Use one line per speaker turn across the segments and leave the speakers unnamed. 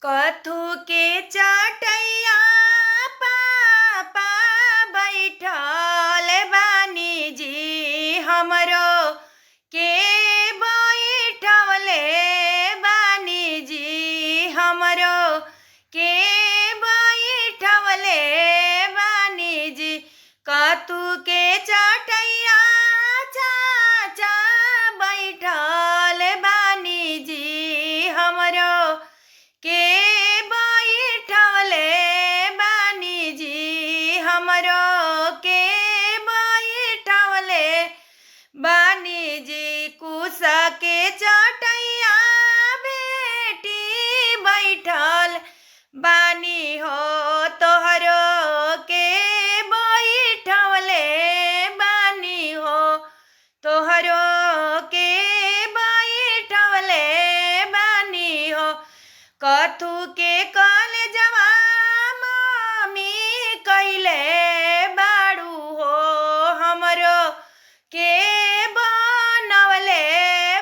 कथू के चटैया पापा बैठल बानी जी हमरो के बैठवले बानी जी हमरो के बैठवले बानी जी कथू के चटैया चाचा बैठल बानी जी हमरो के बैठवले बानी जी हमरो के बैठवले बानी जी कुसा के चटैया बेटी बैठल बानी हो तोहरो के बैठवले बानी हो तोहरो के बैठवले बानी हो कथू के कॉलेजवा मम्मी कइले बाड़ू हो हमरो के बनवले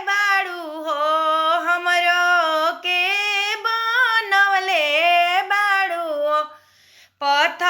बाड़ू हो हमरो के बनवले बाड़ू हो पथ